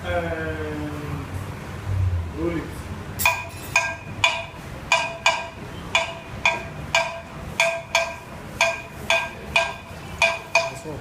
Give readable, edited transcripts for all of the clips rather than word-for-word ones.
Roll it. That's all.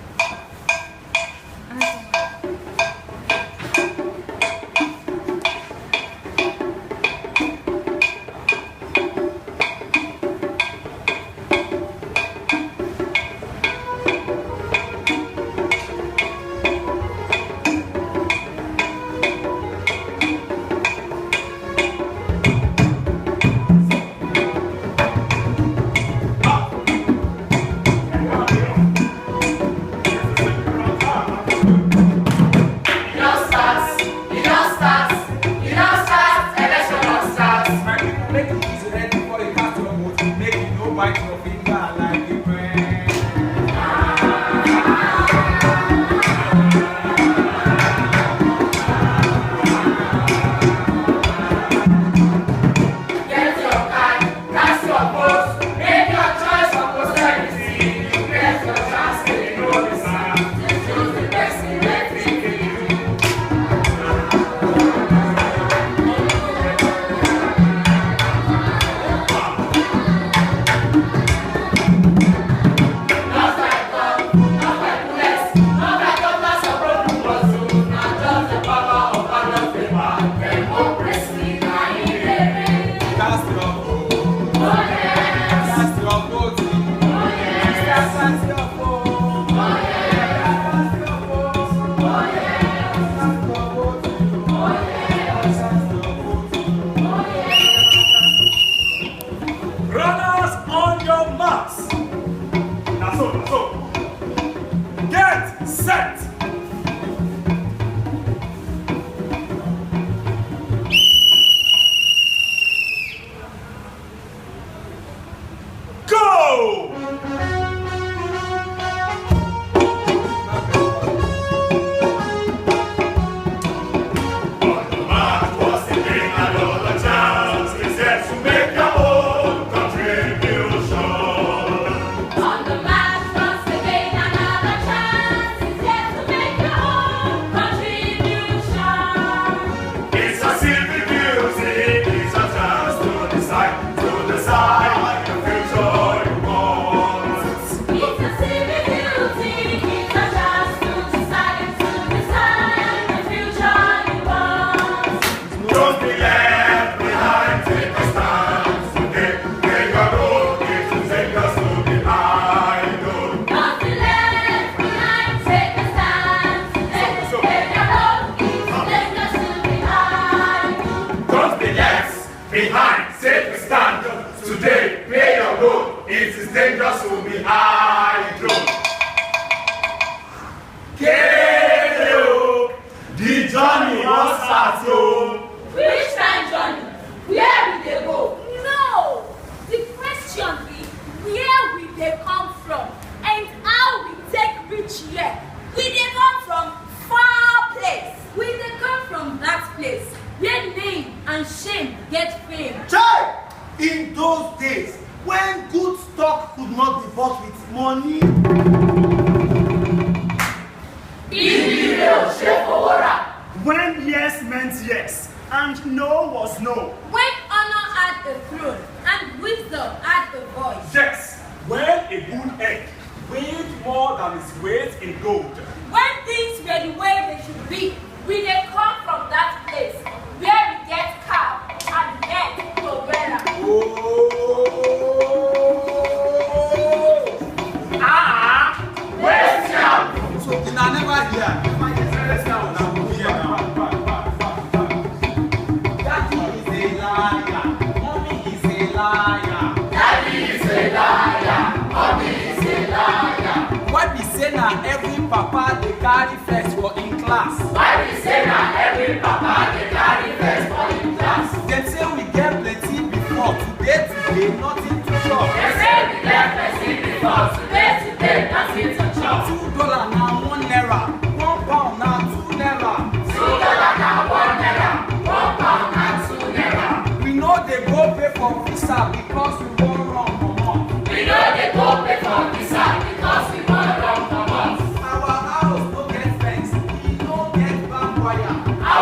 Our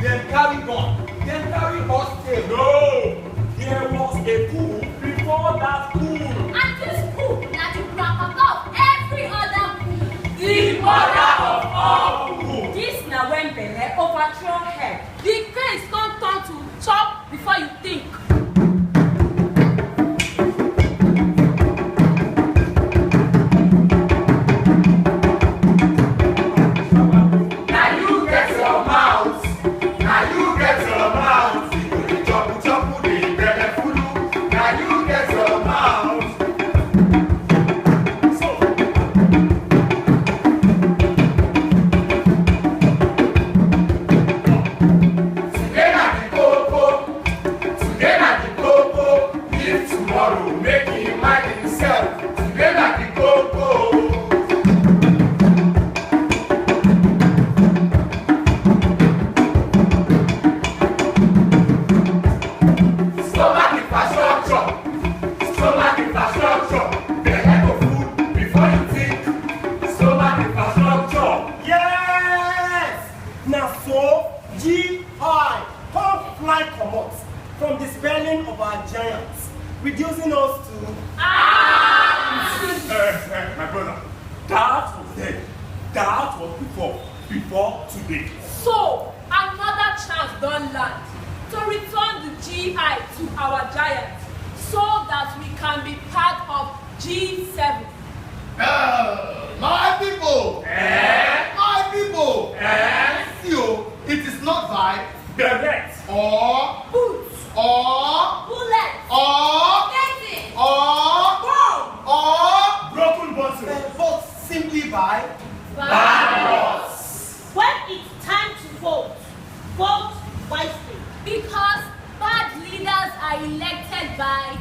Then carry gun. Then carry horse tail. No! There was a coup before that coup. And this coup na the grandpapa of every other coup. The mother of all coup. This na when belle overthrow head. The case don't turn to chop before you think. Now you get your mouth. Now you get your mouth. You chop chop the belly full. Now you get your mouth. So. Today na the coco. Today na the coco. If tomorrow make him mind himself. Today na the coco. Stomach infrastructure. Stomach infrastructure. The heck of food before you think. Stomach infrastructure. Yes! Now so, G.I. come fly comot from the spelling of our giants, reducing us to My brother, that was then. That was before today. So another chance don't land to return the GI to our giants so that we can be part of G7. My people! My people! See, it is not by Direct. or Boots, bullets, getting, bomb. Broken bottle. but simply by When it's time to vote, vote wisely. Because bad leaders are elected by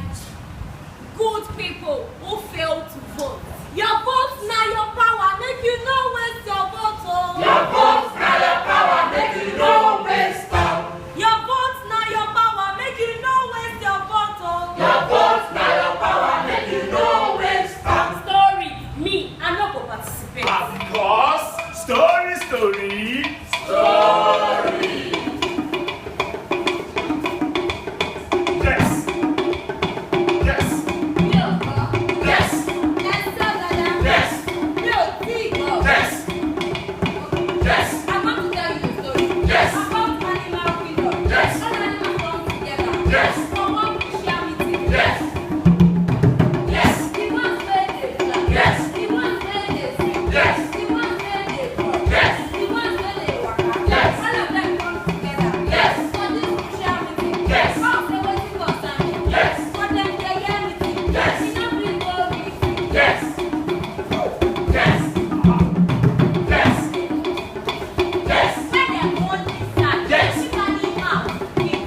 good people who fail to vote. Your vote now your power, make you no waste your vote. Oh. Your vote now your power, make you no waste time. Your vote now your power, make you no waste your vote. Oh. Your vote now your power, make you no waste time. Story, me, I no go participate. Because story. Yes. Yes. Yes. Yes. Yes. Yes. I'm going to tell you the story. Yes. About animal kingdom. Yes. All animals come together. Yes. For one crucial meeting. Yes. Yes. The ones where they fly. Yes. The ones where they swim. Yes. The ones where they crawl. Yes. The ones where they walk. Yes. All of them come together. Yes. For this crucial meeting. Yes. All say wetin concern me. Yes. For them they hear meeting. Yes. We no bring go meeting. Yes. Yes. Yes. Yes. When dem wan decide. Yes. Everybody out.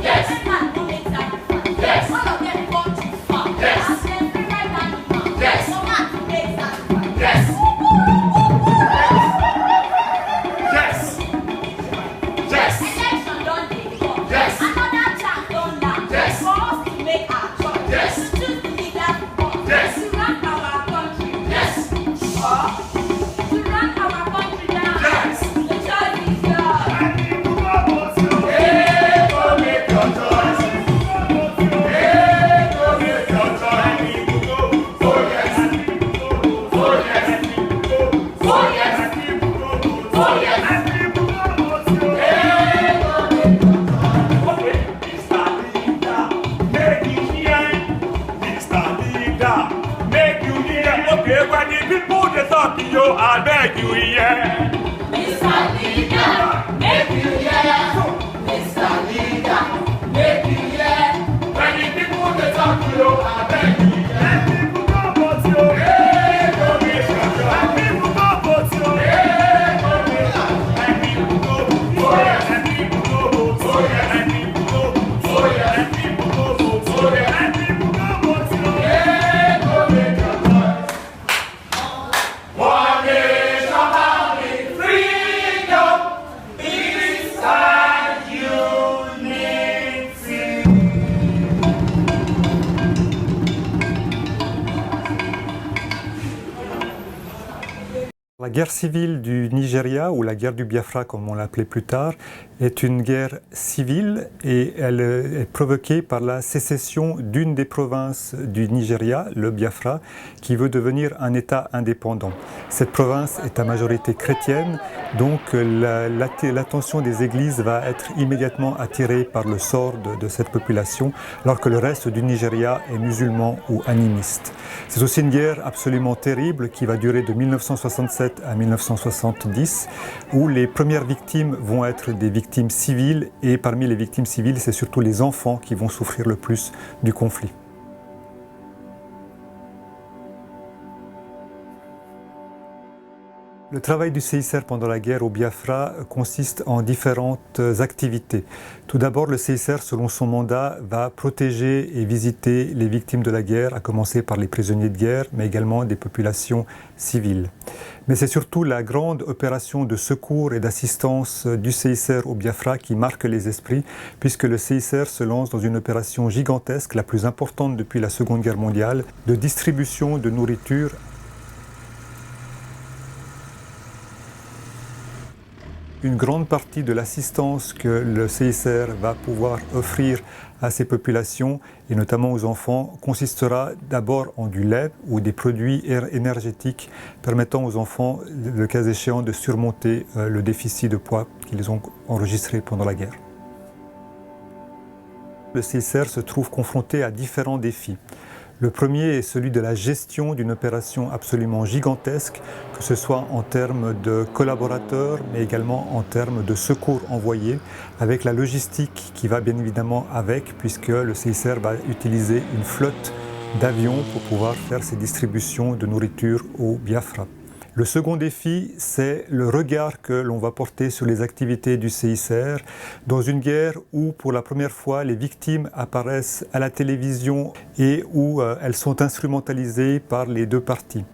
Yes. Everybody go make sacrifice. Yes. All of them come too far. Yes. As dem favorite animal. Yes. So man to make sacrifice. Yes. Yes. Yes. Election don dey come. Yes. Another chance don land. Yes. For us to make our choice. Yes. To choose the leader we want. Yes. To run our country. Yes. Or to run our country down. Yes. The choice is yours. Hey, go make your choice. Hey, go make your choice. Oh yes. Oh yes. Oh yes. Oh yes. Hey, La guerre civile du Nigeria, ou la guerre du Biafra comme on l'appelait plus tard, est une guerre civile et elle est provoquée par la sécession d'une des provinces du Nigeria, le Biafra, qui veut devenir un État indépendant. Cette province est à majorité chrétienne, donc l'attention des églises va être immédiatement attirée par le sort de cette population, alors que le reste du Nigeria est musulman ou animiste. C'est aussi une guerre absolument terrible qui va durer de 1967 à 1970, où les premières victimes vont être des victimes civiles, et parmi les victimes civiles, c'est surtout les enfants qui vont souffrir le plus du conflit. Le travail du CICR pendant la guerre au Biafra consiste en différentes activités. Tout d'abord, le CICR, selon son mandat, va protéger et visiter les victimes de la guerre, à commencer par les prisonniers de guerre, mais également des populations civiles. Mais c'est surtout la grande opération de secours et d'assistance du CICR au Biafra qui marque les esprits, puisque le CICR se lance dans une opération gigantesque, la plus importante depuis la Seconde Guerre mondiale, de distribution de nourriture. Une grande partie de l'assistance que le CICR va pouvoir offrir à ces populations, et notamment aux enfants, consistera d'abord en du lait ou des produits énergétiques permettant aux enfants, le cas échéant, de surmonter le déficit de poids qu'ils ont enregistré pendant la guerre. Le CICR se trouve confronté à différents défis. Le premier est celui de la gestion d'une opération absolument gigantesque, que ce soit en termes de collaborateurs, mais également en termes de secours envoyés, avec la logistique qui va bien évidemment avec, puisque le CICR va utiliser une flotte d'avions pour pouvoir faire ces distributions de nourriture au Biafra. Le second défi, c'est le regard que l'on va porter sur les activités du CICR dans une guerre où, pour la première fois, les victimes apparaissent à la télévision et où elles sont instrumentalisées par les deux parties.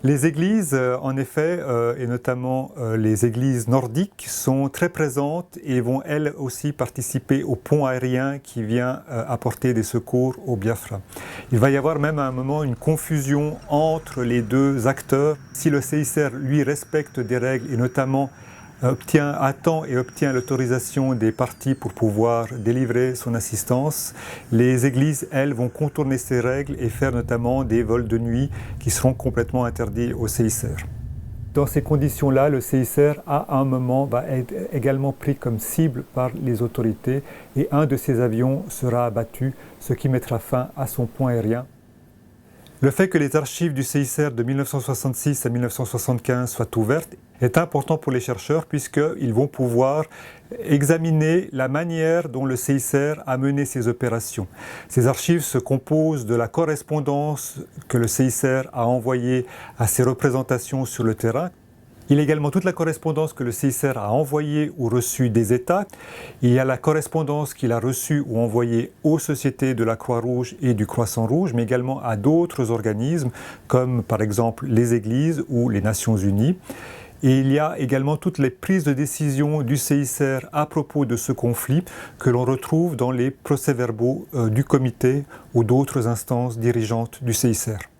Les églises, en effet, et notamment les églises nordiques, sont très présentes et vont elles aussi participer au pont aérien qui vient apporter des secours au Biafra. Il va y avoir même à un moment une confusion entre les deux acteurs. Si le CICR, lui, respecte des règles et notamment attend et obtient l'autorisation des parties pour pouvoir délivrer son assistance, les églises, elles, vont contourner ces règles et faire notamment des vols de nuit qui seront complètement interdits au CICR. Dans ces conditions-là, le CICR, à un moment, va être également pris comme cible par les autorités et un de ses avions sera abattu, ce qui mettra fin à son pont aérien. Le fait que les archives du CICR de 1966 à 1975 soient ouvertes est important pour les chercheurs puisqu'ils vont pouvoir examiner la manière dont le CICR a mené ses opérations. Ces archives se composent de la correspondance que le CICR a envoyée à ses représentations sur le terrain. Il y a également toute la correspondance que le CICR a envoyée ou reçue des États. Il y a la correspondance qu'il a reçue ou envoyée aux sociétés de la Croix-Rouge et du Croissant-Rouge, mais également à d'autres organismes, comme par exemple les Églises ou les Nations Unies. Et il y a également toutes les prises de décision du CICR à propos de ce conflit que l'on retrouve dans les procès-verbaux du comité ou d'autres instances dirigeantes du CICR.